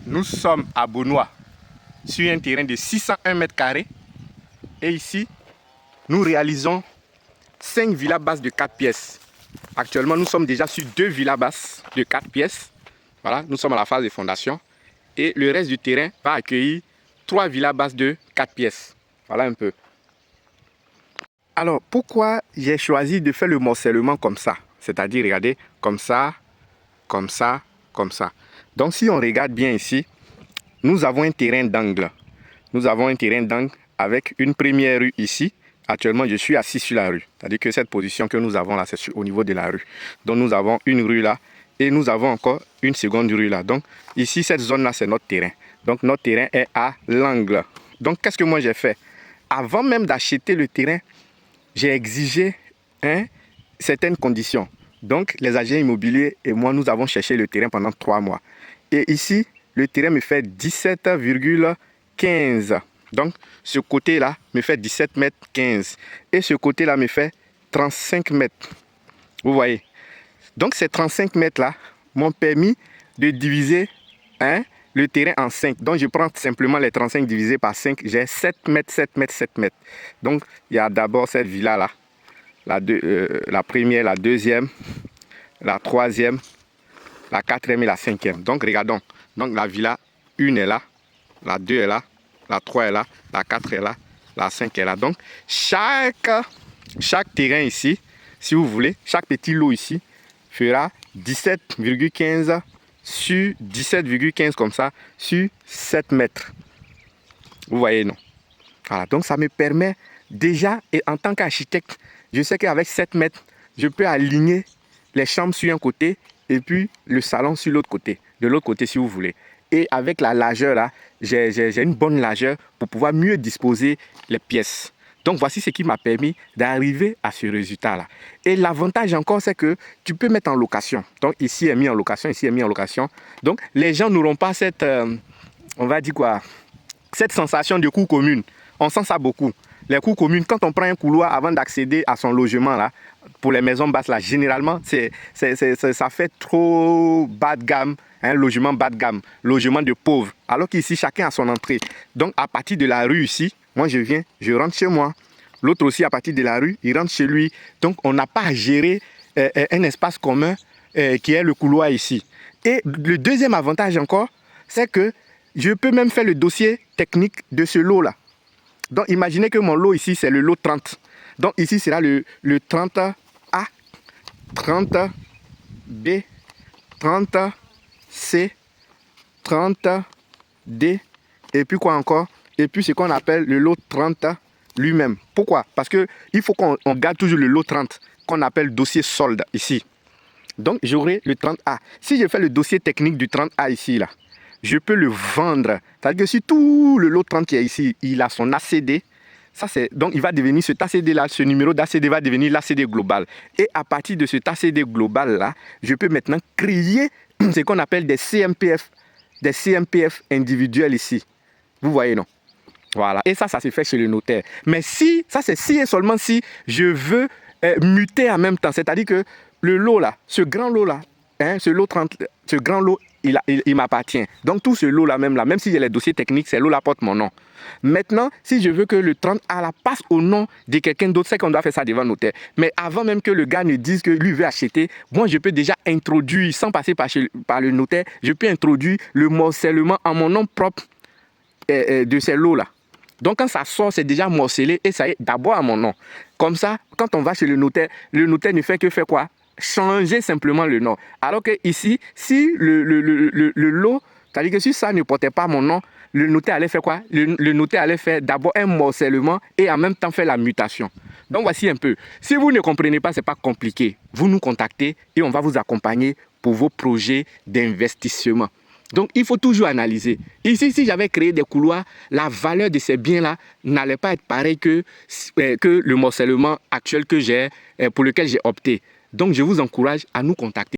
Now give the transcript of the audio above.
Nous sommes à Bonois, sur un terrain de 601 mètres carrés. Et ici, nous réalisons 5 villas basses de 4 pièces. Actuellement, nous sommes déjà sur 2 villas basses de 4 pièces. Voilà, nous sommes à la phase de fondation. Et le reste du terrain va accueillir 3 villas basses de 4 pièces. Voilà un peu. Alors, pourquoi j'ai choisi de faire le morcellement comme ça? C'est-à-dire, regardez, comme ça, comme ça, comme ça. Donc, si on regarde bien ici, nous avons un terrain d'angle. Nous avons un terrain d'angle avec une première rue ici. Actuellement, je suis assis sur la rue. C'est-à-dire que cette position que nous avons là, c'est au niveau de la rue. Donc, nous avons une rue là et nous avons encore une seconde rue là. Donc, ici, cette zone-là, c'est notre terrain. Donc, notre terrain est à l'angle. Donc, qu'est-ce que moi j'ai fait? Avant même d'acheter le terrain, j'ai exigé certaines conditions. Donc, les agents immobiliers et moi, nous avons cherché le terrain pendant 3 mois. Et ici, le terrain me fait 17,15. Donc, ce côté-là me fait 17 mètres 15. Et ce côté-là me fait 35 mètres. Vous voyez? Donc, ces 35 mètres-là m'ont permis de diviser le terrain en 5. Donc, je prends simplement les 35 divisé par 5. J'ai 7 mètres, 7 mètres, 7 mètres. Donc, il y a d'abord cette villa-là. La première, la deuxième, la troisième, la quatrième et la cinquième. Donc, regardons. Donc, la villa 1 est là, la 2 est là, la 3 est là, la 4 est là, la 5 est là. Donc, chaque terrain ici, si vous voulez, chaque petit lot ici, fera 17,15 sur 17,15 comme ça, sur 7 mètres. Vous voyez, non? Voilà, donc ça me permet déjà, et en tant qu'architecte, je sais qu'avec 7 mètres, je peux aligner les chambres sur un côté et puis le salon sur l'autre côté. De l'autre côté si vous voulez. Et avec la largeur là, j'ai une bonne largeur pour pouvoir mieux disposer les pièces. Donc voici ce qui m'a permis d'arriver à ce résultat là. Et l'avantage encore, c'est que tu peux mettre en location. Donc ici est mis en location, ici est mis en location. Donc les gens n'auront pas cette, on va dire quoi, cette sensation de cour commune. On sent ça beaucoup. Les cours communes, quand on prend un couloir avant d'accéder à son logement, là, pour les maisons basses, là, généralement, ça fait trop bas de gamme, logement bas de gamme, logement de pauvres. Alors qu'ici, chacun a son entrée. Donc, à partir de la rue ici, moi, je viens, je rentre chez moi. L'autre aussi, à partir de la rue, il rentre chez lui. Donc, on n'a pas à gérer un espace commun qui est le couloir ici. Et le deuxième avantage encore, c'est que je peux même faire le dossier technique de ce lot-là. Donc, imaginez que mon lot ici, c'est le lot 30. Donc, ici sera le 30A, 30B, 30C, 30D, et puis quoi encore? Et puis, ce qu'on appelle le lot 30 lui-même. Pourquoi? Parce qu'il faut qu'on garde toujours le lot 30, qu'on appelle dossier solde ici. Donc, j'aurai le 30A. Si je fais le dossier technique du 30A ici, là, je peux le vendre. C'est-à-dire que si tout le lot 30 qui est ici, il a son ACD, donc il va devenir cet ACD-là, ce numéro d'ACD va devenir l'ACD global. Et à partir de cet ACD global-là, je peux maintenant créer ce qu'on appelle des CMPF individuels ici. Vous voyez, non? Voilà. Et ça se fait chez le notaire. Mais si, ça c'est si et seulement si je veux muter en même temps. C'est-à-dire que le lot là, ce grand lot là, ce lot 30, ce grand lot, il m'appartient. Donc tout ce lot là, même si j'ai les dossiers techniques, ce lot là porte mon nom. Maintenant, si je veux que le 30A là passe au nom de quelqu'un d'autre, c'est qu'on doit faire ça devant le notaire. Mais avant même que le gars ne dise que lui veut acheter, moi je peux déjà introduire, sans passer par le notaire, je peux introduire le morcellement en mon nom propre de ces lots là. Donc quand ça sort, c'est déjà morcelé et ça est d'abord à mon nom. Comme ça, quand on va chez le notaire ne fait que faire quoi? Changer simplement le nom. Alors que ici, si le lot, c'est-à-dire que si ça ne portait pas mon nom, le notaire allait faire quoi? Le notaire allait faire d'abord un morcellement et en même temps faire la mutation. Donc voici un peu. Si vous ne comprenez pas, ce n'est pas compliqué. Vous nous contactez et on va vous accompagner pour vos projets d'investissement. Donc, il faut toujours analyser. Ici, si j'avais créé des couloirs, la valeur de ces biens-là n'allait pas être pareille que le morcellement actuel que j'ai, pour lequel j'ai opté. Donc, je vous encourage à nous contacter.